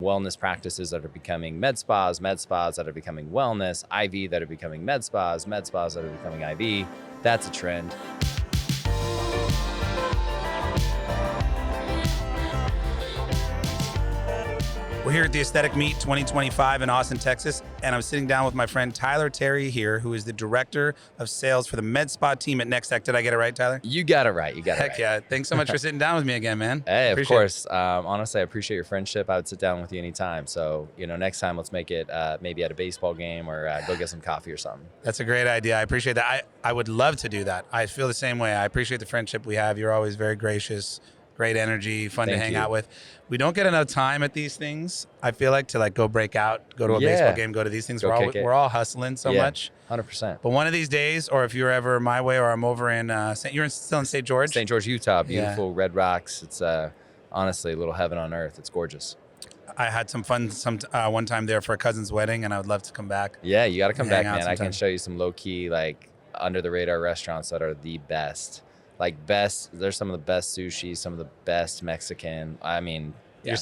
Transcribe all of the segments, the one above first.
wellness practices that are becoming med spas that are becoming wellness, IV that are becoming med spas that are becoming IV. That's a trend. We're here at the Aesthetic Meet 2025 in Austin, Texas, and I'm sitting down with my friend Tyler Terry here, who is the Director of Sales for the Med Spa team at NexTech. Did I get it right, Tyler? You got it right. Heck yeah. Thanks so much for sitting down with me again, man. Hey, of course. Honestly, I appreciate your friendship. I would sit down with you anytime. So, next time let's make it maybe at a baseball game or go get some coffee or something. That's a great idea. I appreciate that. I would love to do that. I feel the same way. I appreciate the friendship we have. You're always very gracious. Great energy, fun to hang out with. We don't get enough time at these things, I feel like, to go break out, go to a baseball game, go to these things. We're all hustling so much. 100%. But one of these days, or if you're ever my way, or I'm over in, you're still in St. George? St. George, Utah. Beautiful red rocks. It's honestly a little heaven on earth. It's gorgeous. I had some fun one time there for a cousin's wedding, and I would love to come back. Yeah, you got to come back, man. I can show you some low-key, under the radar restaurants that are the best. There's some of the best sushi, some of the best Mexican. I mean,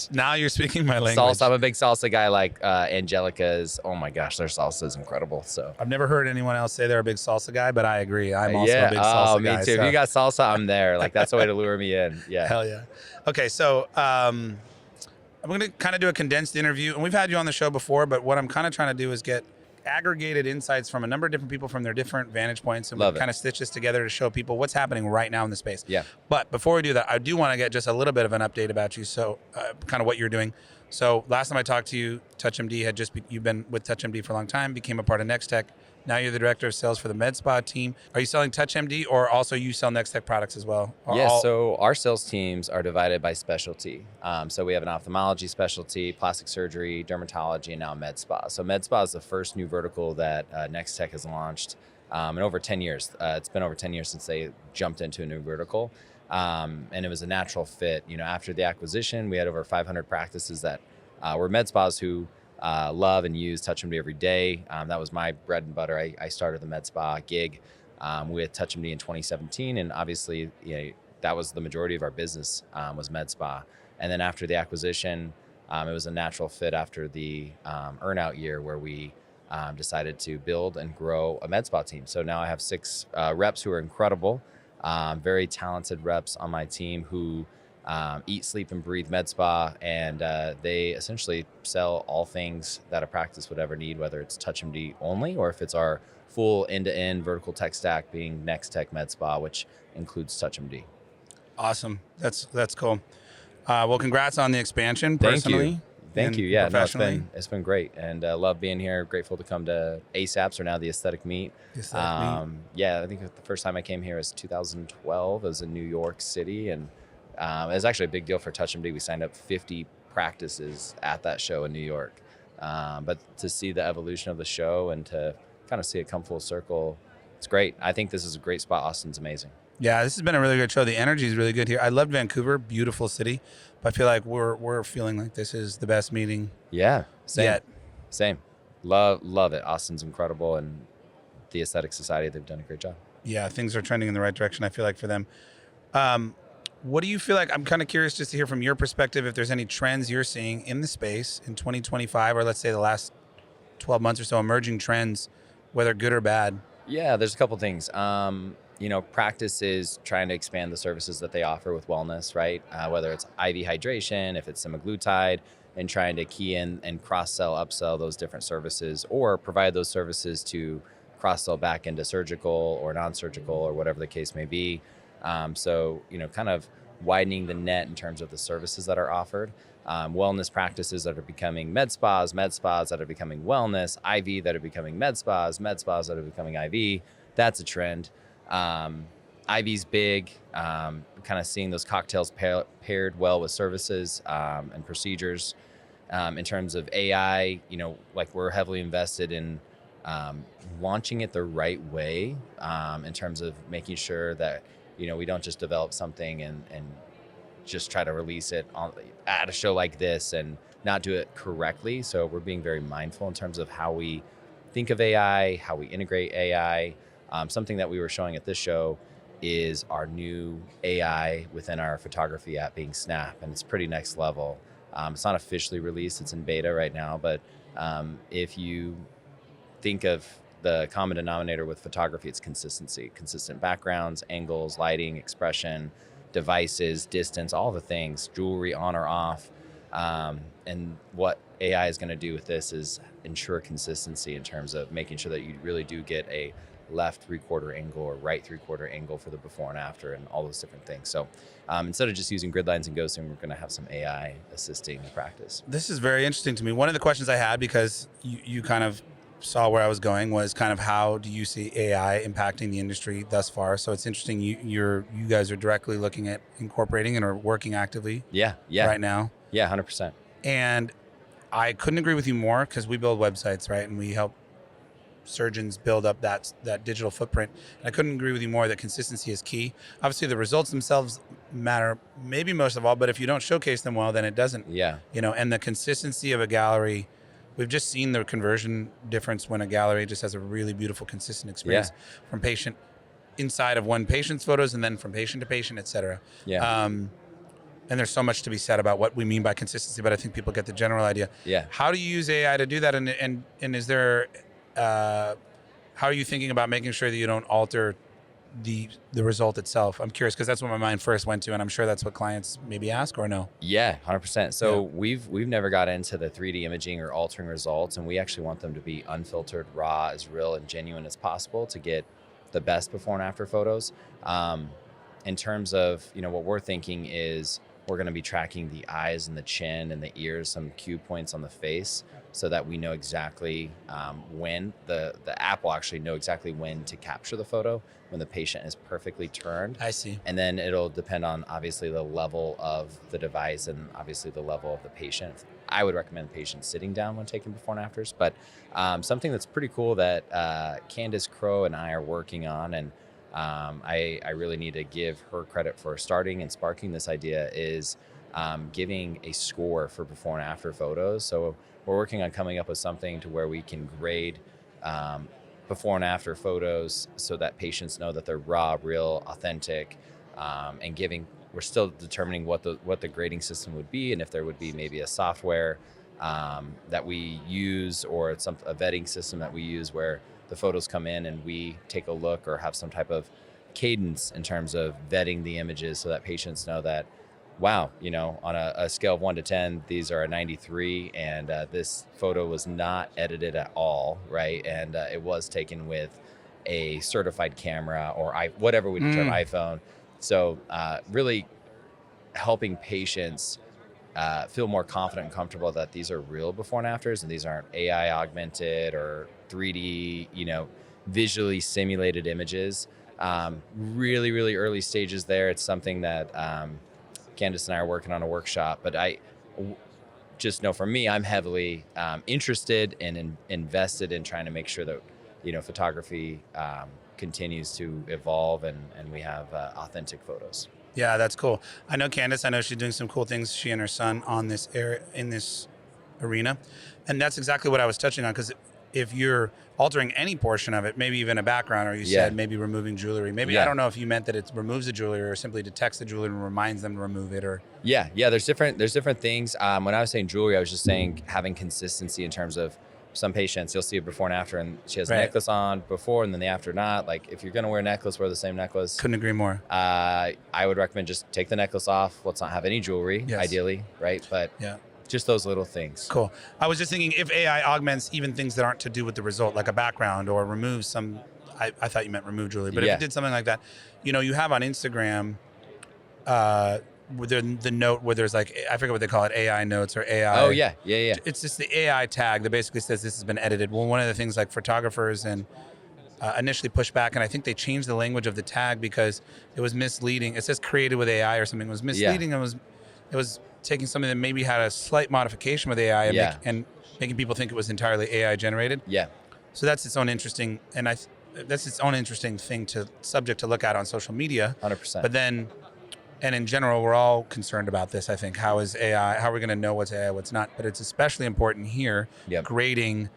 now you're speaking my language. Salsa, I'm a big salsa guy, Angelica's. Oh my gosh, their salsa is incredible. So I've never heard anyone else say they're a big salsa guy, but I agree. I'm also a big salsa guy. Me too. So. If you got salsa, I'm there. That's the way to lure me in. Yeah. Hell yeah. Okay, so I'm going to kind of do a condensed interview, and we've had you on the show before, but what I'm kind of trying to do is get aggregated insights from a number of different people from their different vantage points, and we kind of stitch this together to show people what's happening right now in the space. Yeah. But before we do that, I do want to get just a little bit of an update about you, so kind of what you're doing. So last time I talked to you, TouchMD you've been with TouchMD for a long time, became a part of NexTech. Now you're the Director of Sales for the Med Spa team. Are you selling TouchMD, or also you sell NexTech products as well? So our sales teams are divided by specialty. So we have an ophthalmology specialty, plastic surgery, dermatology, and now med spa. So med spa is the first new vertical that NexTech has launched in over 10 years. It's been over 10 years since they jumped into a new vertical. And it was a natural fit. After the acquisition, we had over 500 practices that were med spas who love and use TouchMD every day. That was my bread and butter. I started the med spa gig with TouchMD in 2017, and obviously, that was the majority of our business was med spa. And then after the acquisition, it was a natural fit after the earn-out year where we decided to build and grow a med spa team. So now I have 6 reps who are incredible, very talented reps on my team who eat, sleep, and breathe med spa, and they essentially sell all things that a practice would ever need, whether it's TouchMD only or if it's our full end-to-end vertical tech stack being NexTech Med Spa, which includes TouchMD. Awesome. That's cool. Well, congrats on the expansion personally. Thank you. Yeah, it's been great, and love being here. Grateful to come to ASAPs, or now the Aesthetic Meet. Yeah, I think the first time I came here was 2012. It was in New York City, and it was actually a big deal for TouchMD. We signed up 50 practices at that show in New York. But to see the evolution of the show and to kind of see it come full circle, it's great. I think this is a great spot. Austin's amazing. Yeah, this has been a really good show. The energy is really good here. I loved Vancouver, beautiful city. But I feel like we're feeling like this is the best meeting. Yeah, same. Yet. Same. Love it. Austin's incredible, and the Aesthetic Society, they've done a great job. Yeah, things are trending in the right direction, I feel like, for them. What do you feel like? I'm kind of curious just to hear from your perspective if there's any trends you're seeing in the space in 2025, or let's say the last 12 months or so, emerging trends, whether good or bad. Yeah, there's a couple things. Practice is trying to expand the services that they offer with wellness, right? Whether it's IV hydration, if it's semaglutide, and trying to key in and cross-sell, upsell those different services, or provide those services to cross-sell back into surgical or non-surgical or whatever the case may be. So, kind of widening the net in terms of the services that are offered. Wellness practices that are becoming med spas that are becoming wellness, IV that are becoming med spas that are becoming IV. That's a trend. IV's big, kind of seeing those cocktails paired well with services and procedures. In terms of AI, we're heavily invested in launching it the right way in terms of making sure that we don't just develop something and just try to release it at a show like this and not do it correctly. So we're being very mindful in terms of how we think of AI, how we integrate AI. Something that we were showing at this show is our new AI within our photography app being Snap, and it's pretty next level. It's not officially released; it's in beta right now. But if you think of the common denominator with photography, it's consistency, consistent backgrounds, angles, lighting, expression, devices, distance, all the things, jewelry on or off. And what AI is going to do with this is ensure consistency in terms of making sure that you really do get a left 3/4 angle or right 3/4 angle for the before and after and all those different things. So instead of just using grid lines and ghosting, we're going to have some AI assisting the practice. This is very interesting to me. One of the questions I had, because you kind of saw where I was going, was kind of how do you see AI impacting the industry thus far? So it's interesting. You guys are directly looking at incorporating and are working actively. Yeah. Right now. Yeah, 100%. And I couldn't agree with you more, because we build websites, right? And we help surgeons build up that digital footprint. And I couldn't agree with you more that consistency is key. Obviously, the results themselves matter, maybe most of all, but if you don't showcase them well, then it doesn't. Yeah. And the consistency of a gallery, we've just seen the conversion difference when a gallery just has a really beautiful, consistent experience from patient inside of one patient's photos and then from patient to patient, et cetera. Yeah. And there's so much to be said about what we mean by consistency, but I think people get the general idea. Yeah. How do you use AI to do that? And is there, how are you thinking about making sure that you don't alter the result itself? I'm curious, because that's what my mind first went to, and I'm sure that's what clients maybe ask, or no? Yeah, 100%. So we've never got into the 3D imaging or altering results, and we actually want them to be unfiltered, raw, as real and genuine as possible to get the best before and after photos. In terms of, what we're thinking is we're going to be tracking the eyes and the chin and the ears, some cue points on the face, so that we know exactly when the app will actually know exactly when to capture the photo when the patient is perfectly turned. I see. And then it'll depend on obviously the level of the device and obviously the level of the patient. I would recommend patients sitting down when taking before and afters, but something that's pretty cool that Candace Crow and I are working on, and I really need to give her credit for starting and sparking this idea, is giving a score for before and after photos. So we're working on coming up with something to where we can grade before and after photos so that patients know that they're raw, real, authentic, and we're still determining what the grading system would be, and if there would be maybe a software that we use, or it's a vetting system that we use where the photos come in and we take a look, or have some type of cadence in terms of vetting the images so that patients know that, wow, on a scale of 1 to 10, these are a 93, and this photo was not edited at all, right? And it was taken with a certified camera, or whatever we determine, iPhone. So really helping patients feel more confident and comfortable that these are real before and afters, and these aren't AI augmented or 3D, visually simulated images. Really, really early stages there. It's something that Candace and I are working on a workshop, but I just know for me, I'm heavily interested and invested in trying to make sure that, photography continues to evolve and we have authentic photos. Yeah, that's cool. I know Candace. I know she's doing some cool things, she and her son, on this area, in this arena. And that's exactly what I was touching on, because if you're altering any portion of it, maybe even a background, or you said maybe removing jewelry, maybe I don't know if you meant that it removes the jewelry or simply detects the jewelry and reminds them to remove it, or there's different things. When I was saying jewelry, I was just saying having consistency in terms of some patients, you'll see a before and after, and she has a necklace on before and then the after not. Like, if you're going to wear a necklace, wear the same necklace. Couldn't agree more. I would recommend just take the necklace off. Let's not have any jewelry, ideally, right? But just those little things. Cool. I was just thinking, if AI augments even things that aren't to do with the result, like a background, or removes some, I thought you meant remove jewelry, but if it did something like that, you have on Instagram, the note where there's like, I forget what they call it, AI notes or AI. Oh yeah. It's just the AI tag that basically says this has been edited. Well, one of the things like photographers and initially pushed back, and I think they changed the language of the tag because it was misleading. It says created with AI or something. It was misleading, and it was taking something that maybe had a slight modification with AI and making people think it was entirely AI generated. Yeah. So that's its own interesting, subject to look at on social media. 100%. But then And in general, we're all concerned about this, I think. How is AI, how are we going to know what's AI, what's not? But it's especially important here, Yep. grading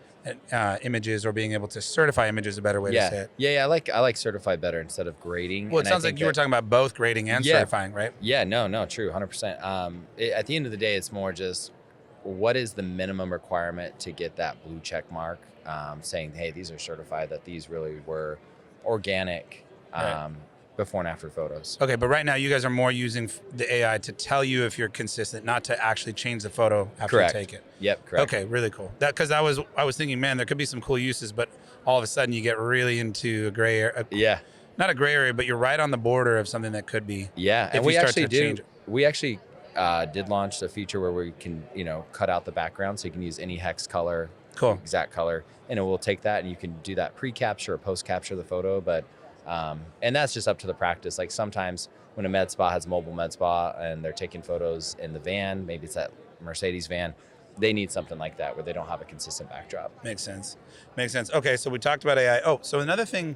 images or being able to certify images, a better way to say it. Yeah. I like certified better instead of grading. Well, it And I sounds think like you were talking about both grading and certifying, right? Yeah, no, true, 100%. At the end of the day, it's more just what is the minimum requirement to get that blue check mark, saying, hey, these are certified, that these really were organic. Right. Before and after photos. Okay, but right now you guys are more using the AI to tell you if you're consistent, not to actually change the photo after Correct. you take it. Yep, correct. Okay, really cool. That because I was thinking, man, there could be some cool uses, but all of a sudden you get really into a gray area. Yeah. Not a gray area, but you're right on the border of something that could be. Yeah, if and you we start actually to change it. We actually did launch a feature where we can, cut out the background, so you can use any hex color, Cool. exact color, and it will take that, and you can do that pre-capture or post-capture the photo. But and that's just up to the practice. Like sometimes when a med spa has a mobile med spa and they're taking photos in the van, maybe it's that Mercedes van, they need something like that where they don't have a consistent backdrop. Makes sense. Makes sense. Okay, so we talked about AI. Oh, so another thing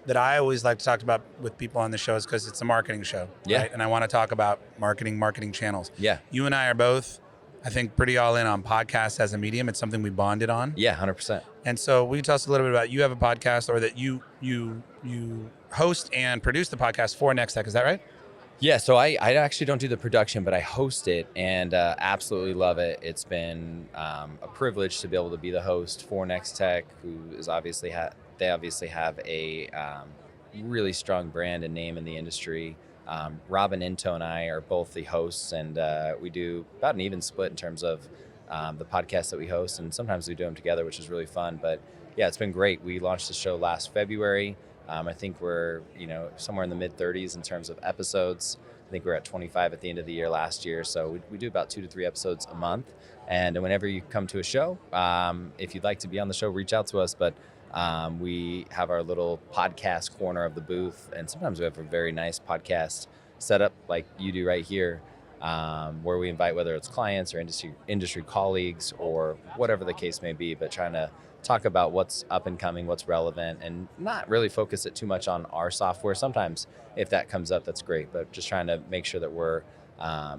that I always like to talk about with people on the show is because it's a marketing show. Yeah. Right? And I want to talk about marketing channels. Yeah. You and I are both, I think, pretty all in on podcasts as a medium. It's something we bonded on. Yeah, 100%. And so will you tell us a little bit about, you have a podcast, or that you host and produce the podcast for NexTech, is that right? Yeah, so I actually don't do the production, but I host it and absolutely love it. It's been a privilege to be able to be the host for NexTech, who is obviously they obviously have a really strong brand and name in the industry. Robin Into and I are both the hosts, and we do about an even split in terms of the podcasts that we host, and sometimes we do them together, which is really fun. But yeah, it's been great. We launched the show last February. I think we're somewhere in the mid 30s in terms of episodes. I think we're at 25 at the end of the year last year. So we do about 2 to 3 episodes a month. And whenever you come to a show, if you'd like to be on the show, reach out to us. But we have our little podcast corner of the booth, and sometimes we have a very nice podcast set up like you do right here, where we invite, whether it's clients or industry colleagues or whatever the case may be, but trying to talk about what's up and coming, what's relevant, and not really focus it too much on our software. Sometimes if that comes up, that's great, but just trying to make sure that we're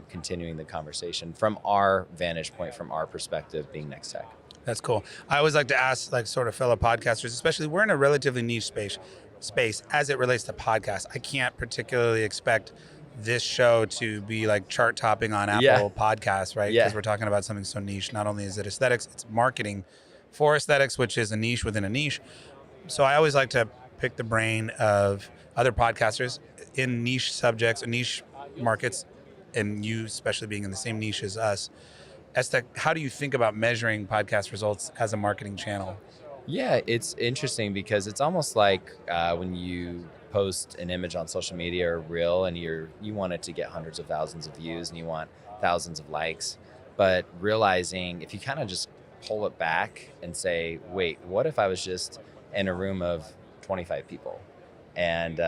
continuing the conversation from our vantage point, from our perspective, being NexTech. That's cool. I always like to ask, like, sort of fellow podcasters, especially we're in a relatively niche space as it relates to podcasts. I can't particularly expect this show to be like chart topping on Apple Podcasts, right? Because we're talking about something so niche. Not only is it aesthetics, it's marketing for aesthetics, which is a niche within a niche. So I always like to pick the brain of other podcasters in niche subjects and niche markets, and you especially being in the same niche as us. Estec, how do you think about measuring podcast results as a marketing channel? Yeah, it's interesting because it's almost like when you post an image on social media or reel, and you want it to get hundreds of thousands of views and you want thousands of likes, but realizing if you kind of just pull it back and say, wait, what if I was just in a room of 25 people? And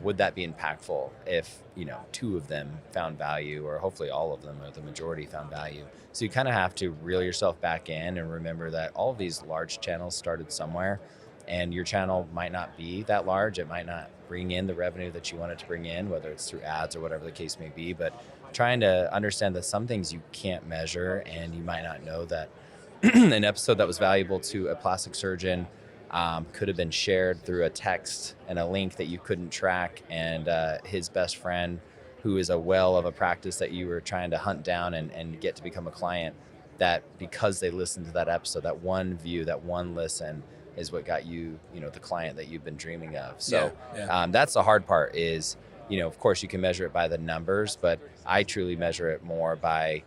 would that be impactful if 2 of them found value, or hopefully all of them, or the majority found value? So you kind of have to reel yourself back in and remember that all of these large channels started somewhere, and your channel might not be that large. It might not bring in the revenue that you want it to bring in, whether it's through ads or whatever the case may be. But trying to understand that some things you can't measure, and you might not know that an episode that was valuable to a plastic surgeon could have been shared through a text and a link that you couldn't track, and his best friend, who is a whale of a practice that you were trying to hunt down and get to become a client, that because they listened to that episode, that one view, that one listen is what got you, the client that you've been dreaming of. So that's the hard part is, of course you can measure it by the numbers, but I truly measure it more by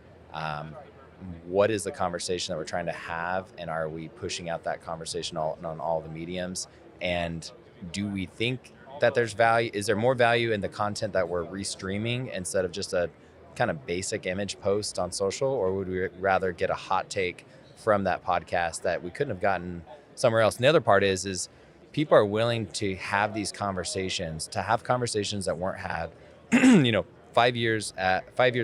what is the conversation that we're trying to have, and are we pushing out that conversation on all the mediums? And do we think that there's value? Is there more value in the content that we're restreaming instead of just a kind of basic image post on social? Or would we rather get a hot take from that podcast that we couldn't have gotten somewhere else? And the other part is people are willing to have these conversations, that weren't had, 5 years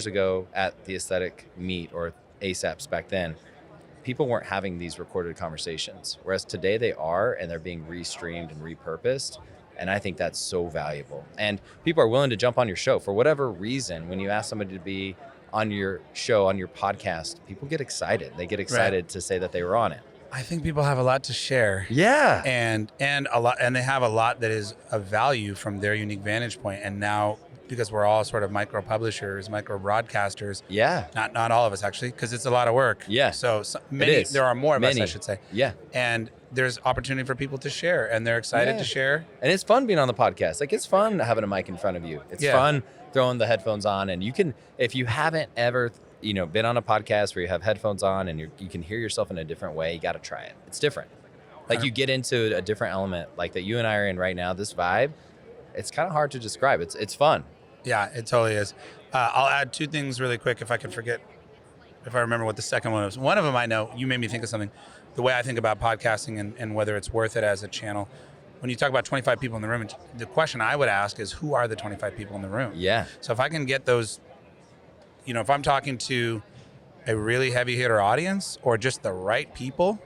ago at the aesthetic meet or ASAPs back then. People weren't having these recorded conversations, whereas today they are, and they're being restreamed and repurposed. And I think that's so valuable. And people are willing to jump on your show for whatever reason. When you ask somebody to be on your show, on your podcast, people get excited. They get excited to say that they were on it. I think people have a lot to share. Yeah. And a lot, and they have a lot that is of value from their unique vantage point. And now, because we're all sort of micro publishers, micro broadcasters. Yeah. Not all of us actually, because it's a lot of work. Yeah. So many, there are more of us, I should say. Yeah. And there's opportunity for people to share, and they're excited to share. And it's fun being on the podcast. Like, it's fun having a mic in front of you. It's fun throwing the headphones on, and you can, if you haven't ever, been on a podcast where you have headphones on and you can hear yourself in a different way, you got to try it. It's different. Like, you get into a different element, like that you and I are in right now. This vibe, it's kind of hard to describe. It's fun. Yeah, it totally is. I'll add two things really quick if I can forget, if I remember what the second one was. One of them I know, you made me think of something. The way I think about podcasting and whether it's worth it as a channel. When you talk about 25 people in the room, the question I would ask is, who are the 25 people in the room? Yeah. So if I can get those, if I'm talking to a really heavy hitter audience or just the right people,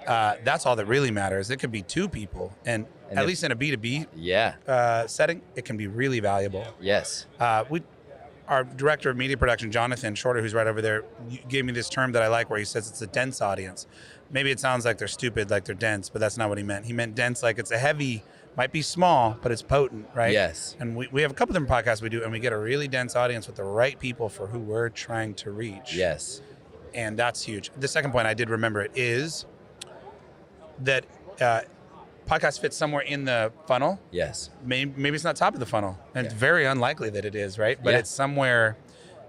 that's all that really matters. It could be two people. And at least in a B2B setting, it can be really valuable. Yes. Our director of media production, Jonathan Shorter, who's right over there, gave me this term that I like where he says it's a dense audience. Maybe it sounds like they're stupid, like they're dense, but that's not what he meant. He meant dense like it's a heavy, might be small, but it's potent, right? Yes. And we have a couple of different podcasts we do, and we get a really dense audience with the right people for who we're trying to reach. Yes. And that's huge. The second point, I did remember it, is that podcast fits somewhere in the funnel. Yes. Maybe it's not top of the funnel. And it's very unlikely that it is, right? But it's somewhere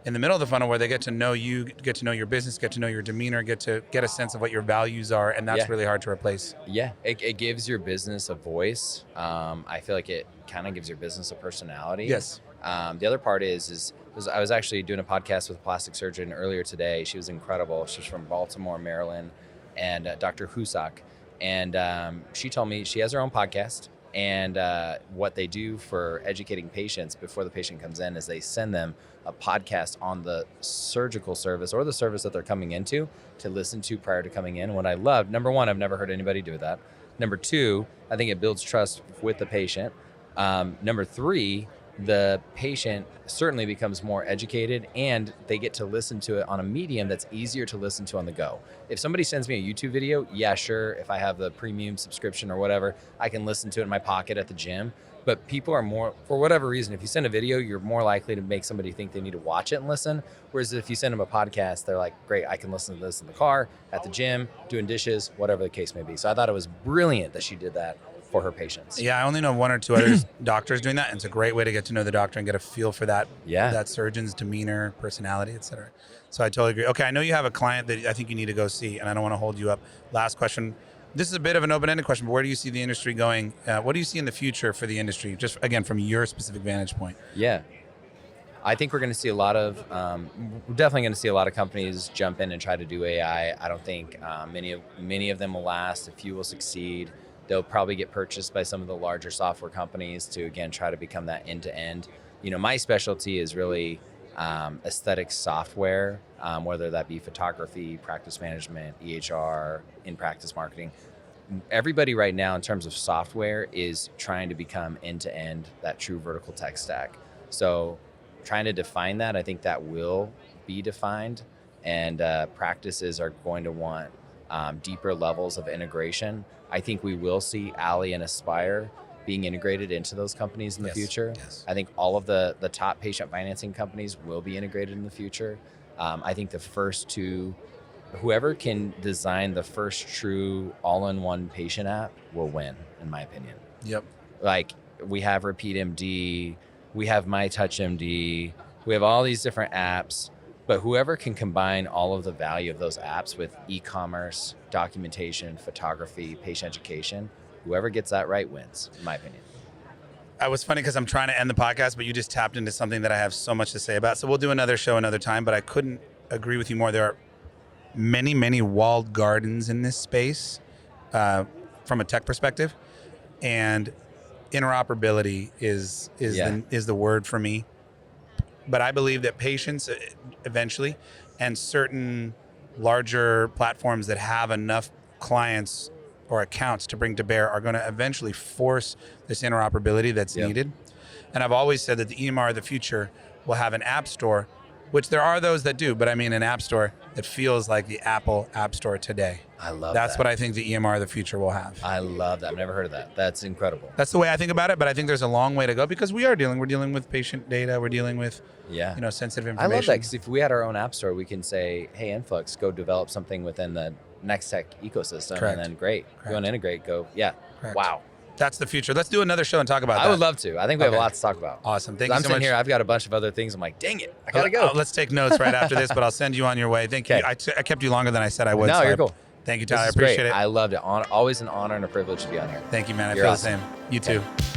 in the middle of the funnel where they get to know you, get to know your business, get to know your demeanor, get a sense of what your values are, and that's really hard to replace. Yeah, it gives your business a voice. I feel like it kind of gives your business a personality. Yes. The other part is I was actually doing a podcast with a plastic surgeon earlier today. She was incredible. She's from Baltimore, Maryland, and Dr. Husak. And she told me she has her own podcast, and what they do for educating patients before the patient comes in is they send them a podcast on the surgical service or the service that they're coming into to listen to prior to coming in. What I love, number one, I've never heard anybody do that. Number two, I think it builds trust with the patient. Number three, the patient certainly becomes more educated, and they get to listen to it on a medium that's easier to listen to on the go. If somebody sends me a YouTube video, yeah, sure. If I have the premium subscription or whatever, I can listen to it in my pocket at the gym. But people are more, for whatever reason, if you send a video, you're more likely to make somebody think they need to watch it and listen. Whereas if you send them a podcast, they're like, great, I can listen to this in the car, at the gym, doing dishes, whatever the case may be. So I thought it was brilliant that she did that for her patients. Yeah, I only know one or two other doctors doing that, and it's a great way to get to know the doctor and get a feel for that surgeon's demeanor, personality, et cetera. So I totally agree. Okay, I know you have a client that I think you need to go see, and I don't want to hold you up. Last question. This is a bit of an open-ended question, but where do you see the industry going? What do you see in the future for the industry, just again from your specific vantage point? Yeah, I think we're going to see a lot of, we're definitely going to see a lot of companies jump in and try to do AI. I don't think many of them will last. A few will succeed. They'll probably get purchased by some of the larger software companies to, again, try to become that end-to-end. My specialty is really aesthetic software, whether that be photography, practice management, EHR, in-practice marketing. Everybody right now in terms of software is trying to become end-to-end, that true vertical tech stack. So trying to define that, I think that will be defined, and practices are going to want deeper levels of integration. I think we will see Ally and Aspire being integrated into those companies in the future. Yes. I think all of the top patient financing companies will be integrated in the future. I think the first two, whoever can design the first true all-in-one patient app will win, in my opinion. Yep. Like, we have Repeat MD, we have MyTouchMD, we have all these different apps, but whoever can combine all of the value of those apps with e-commerce, documentation, photography, patient education, whoever gets that right wins, in my opinion. I was funny because I'm trying to end the podcast, but you just tapped into something that I have so much to say about. So we'll do another show another time, but I couldn't agree with you more. There are many, many walled gardens in this space from a tech perspective, and interoperability is the word for me. But I believe that patients eventually, and certain larger platforms that have enough clients or accounts to bring to bear are going to eventually force this interoperability that's needed. And I've always said that the EMR of the future will have an app store, which there are those that do, but I mean an app store that feels like the Apple App Store today. I love That's that. what I think the EMR of the future will have. I love that. I've never heard of that. That's incredible. That's the way I think about it, but I think there's a long way to go because we're dealing with patient data, we're dealing with sensitive information. I love that because if we had our own app store, we can say, hey, Influx, go develop something within the NexTech ecosystem. Correct. And then great. If you want to integrate, go. Yeah. Correct. Wow. That's the future. Let's do another show and talk about that. I would love to. I think we have a lot to talk about. Awesome. Thank you I'm so sitting much. here. I've got a bunch of other things. I'm like, dang it. I got to go. Let's take notes right after this, but I'll send you on your way. Thank you. I kept you longer than I said I would. No, you're cool. Thank you, Tyler. I This is appreciate great. it. I loved it. Always an honor and a privilege to be on here. Thank you, man. I You're feel awesome. the same. You too.